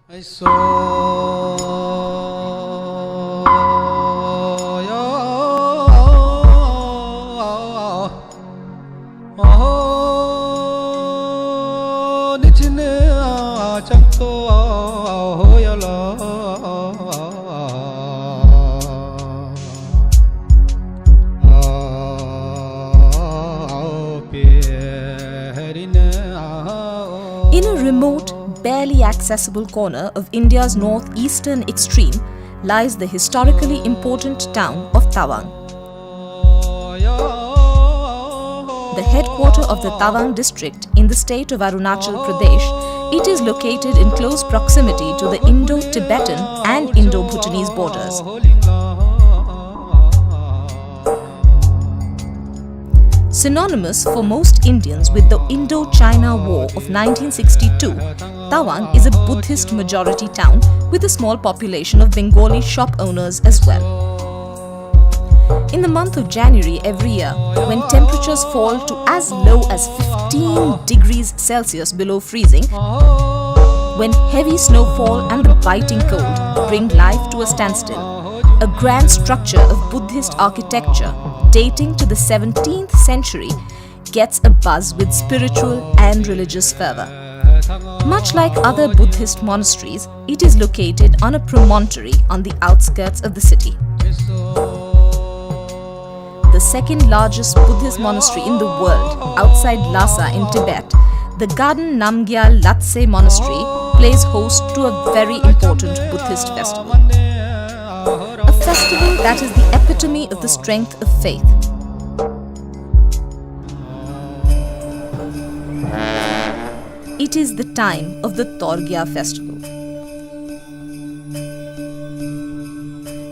I saw in a remote, barely accessible corner of India's northeastern extreme lies the historically important town of Tawang. The headquarter of the Tawang district in the state of Arunachal Pradesh, it is located in close proximity to the Indo-Tibetan and Indo-Bhutanese borders. Synonymous for most Indians with the Indo-China War of 1962, Tawang is a Buddhist majority town with a small population of Bengali shop owners as well. In the month of January every year, when temperatures fall to as low as 15 degrees Celsius below freezing, when heavy snowfall and the biting cold bring life to a standstill, a grand structure of Buddhist architecture dating to the 17th century gets abuzz with spiritual and religious fervour. Much like other Buddhist monasteries, it is located on a promontory on the outskirts of the city. The second largest Buddhist monastery in the world, outside Lhasa in Tibet, the Garden Namgyal Latse Monastery plays host to a very important Buddhist festival. A festival that is the epitome of the strength of faith. It is the time of the Torgya Festival.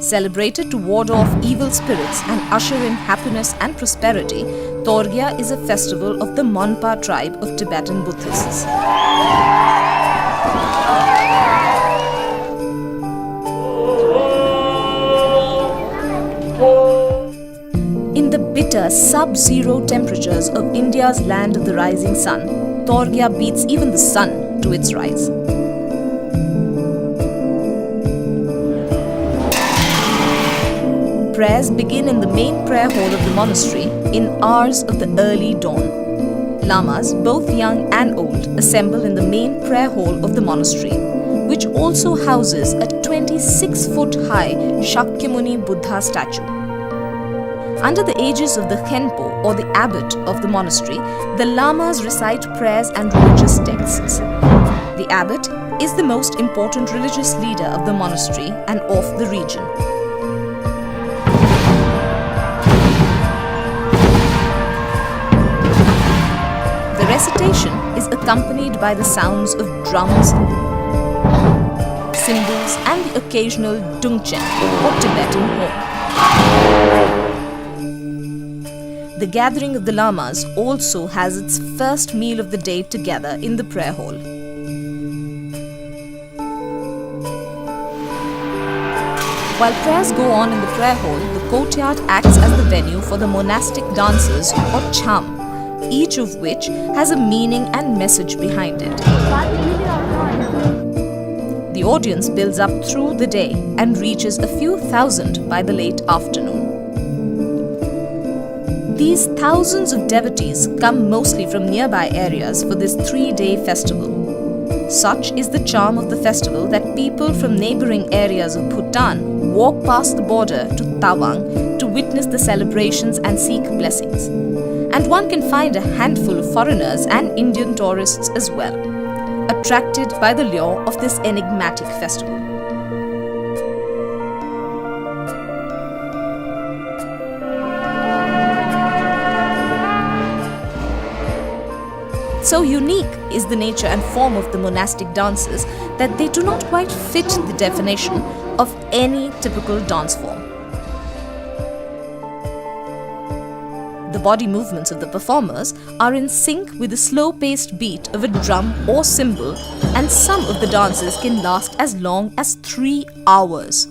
Celebrated to ward off evil spirits and usher in happiness and prosperity, Torgya is a festival of the Monpa tribe of Tibetan Buddhists. In the bitter sub-zero temperatures of India's land of the rising sun, Torgya beats even the sun to its rise. Prayers begin in the main prayer hall of the monastery in hours of the early dawn. Lamas, both young and old, assemble in the main prayer hall of the monastery, which also houses a 26-foot-high Shakyamuni Buddha statue. Under the aegis of the Khenpo or the abbot of the monastery, the lamas recite prayers and religious texts. The abbot is the most important religious leader of the monastery and of the region. The recitation is accompanied by the sounds of drums, cymbals, and the occasional dungchen or Tibetan horn. The gathering of the lamas also has its first meal of the day together in the prayer hall. While prayers go on in the prayer hall, the courtyard acts as the venue for the monastic dances or cham, each of which has a meaning and message behind it. The audience builds up through the day and reaches a few thousand by the late afternoon. These thousands of devotees come mostly from nearby areas for this 3-day festival. Such is the charm of the festival that people from neighboring areas of Bhutan walk past the border to Tawang to witness the celebrations and seek blessings. And one can find a handful of foreigners and Indian tourists as well, attracted by the lure of this enigmatic festival. So unique is the nature and form of the monastic dances that they do not quite fit the definition of any typical dance form. The body movements of the performers are in sync with the slow-paced beat of a drum or cymbal, and some of the dances can last as long as 3 hours.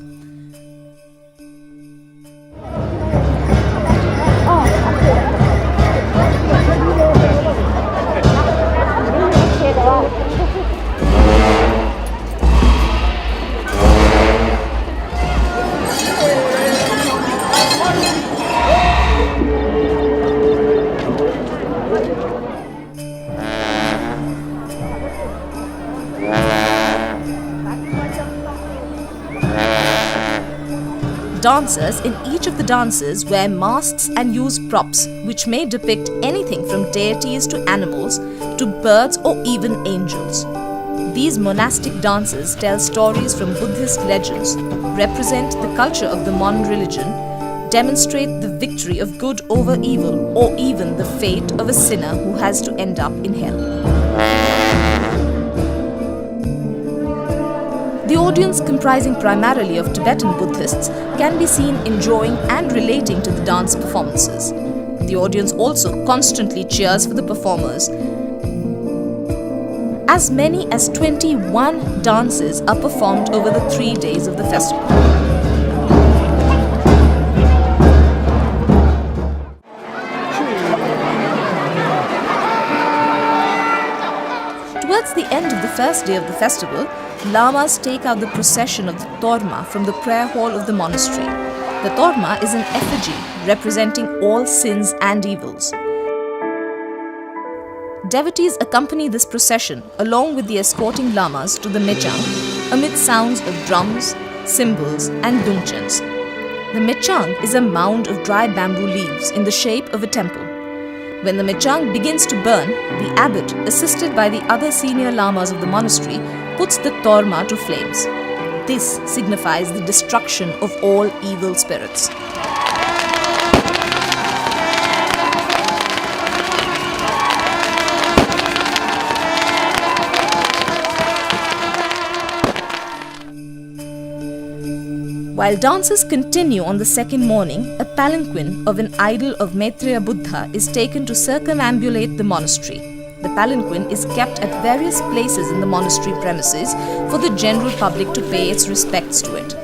Dancers in each of the dances wear masks and use props which may depict anything from deities to animals to birds or even angels. These monastic dances tell stories from Buddhist legends, represent the culture of the Mon religion, demonstrate the victory of good over evil, or even the fate of a sinner who has to end up in hell. The audience, comprising primarily of Tibetan Buddhists, can be seen enjoying and relating to the dance performances. The audience also constantly cheers for the performers. As many as 21 dances are performed over the 3 days of the festival. Towards the end of the first day of the festival, lamas take out the procession of the torma from the prayer hall of the monastery. The torma is an effigy representing all sins and evils. Devotees accompany this procession along with the escorting lamas to the mechang amid sounds of drums, cymbals and dungchens. The mechang is a mound of dry bamboo leaves in the shape of a temple. When the mechang begins to burn, the abbot, assisted by the other senior lamas of the monastery, puts the torma to flames. This signifies the destruction of all evil spirits. While dances continue on the second morning, a palanquin of an idol of Maitreya Buddha is taken to circumambulate the monastery. The palanquin is kept at various places in the monastery premises for the general public to pay its respects to it.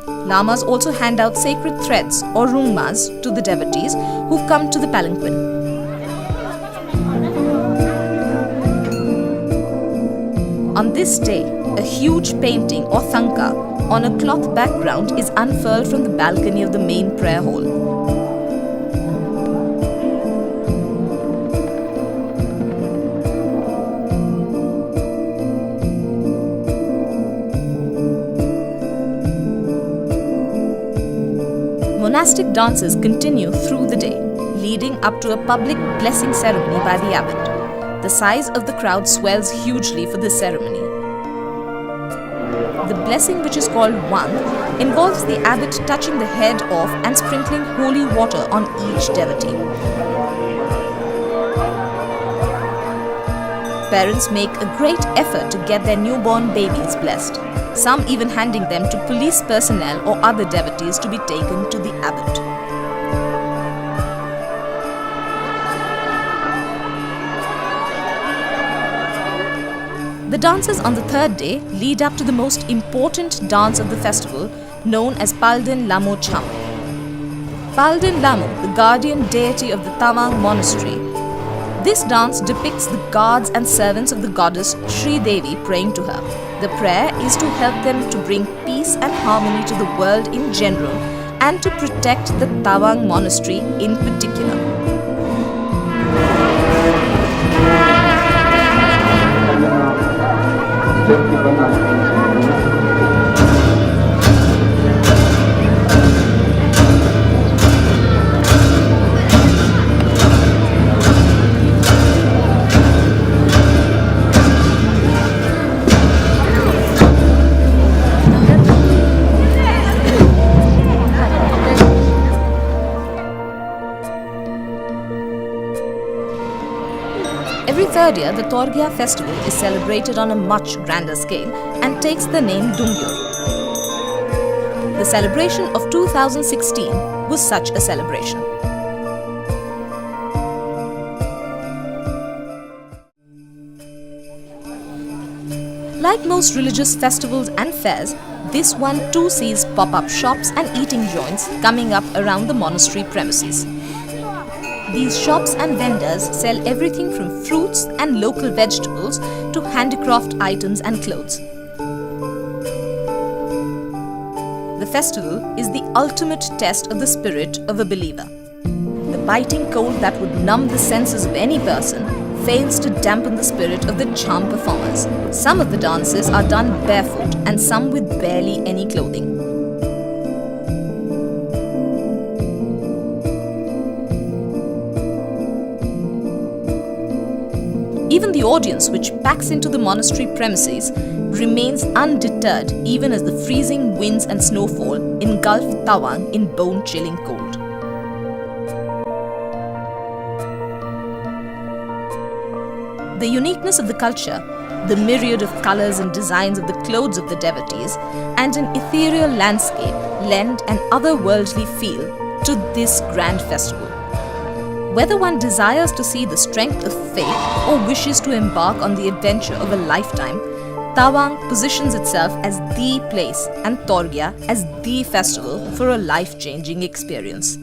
Lamas also hand out sacred threads or rungmas to the devotees who come to the palanquin. On this day, a huge painting or thanka on a cloth background is unfurled from the balcony of the main prayer hall. Monastic dances continue through the day, leading up to a public blessing ceremony by the abbot. The size of the crowd swells hugely for this ceremony. The blessing, which is called Wang, involves the abbot touching the head of and sprinkling holy water on each devotee. Parents make a great effort to get their newborn babies blessed, some even handing them to police personnel or other devotees to be taken to the abbot. The dances on the third day lead up to the most important dance of the festival, known as Palden Lamo Cham. Palden Lamo, the guardian deity of the Tawang monastery. This dance depicts the guards and servants of the goddess Sri Devi praying to her. The prayer is to help them to bring peace and harmony to the world in general and to protect the Tawang monastery in particular. Every third year, the Torgya Festival is celebrated on a much grander scale and takes the name Dungyur. The celebration of 2016 was such a celebration. Like most religious festivals and fairs, this one too sees pop-up shops and eating joints coming up around the monastery premises. These shops and vendors sell everything from fruits and local vegetables to handicraft items and clothes. The festival is the ultimate test of the spirit of a believer. The biting cold that would numb the senses of any person fails to dampen the spirit of the charm performers. Some of the dances are done barefoot and some with barely any clothing. Even the audience, which packs into the monastery premises, remains undeterred even as the freezing winds and snowfall engulf Tawang in bone-chilling cold. The uniqueness of the culture, the myriad of colors and designs of the clothes of the devotees, and an ethereal landscape lend an otherworldly feel to this grand festival. Whether one desires to see the strength of faith or wishes to embark on the adventure of a lifetime, Tawang positions itself as the place and Torgya as the festival for a life-changing experience.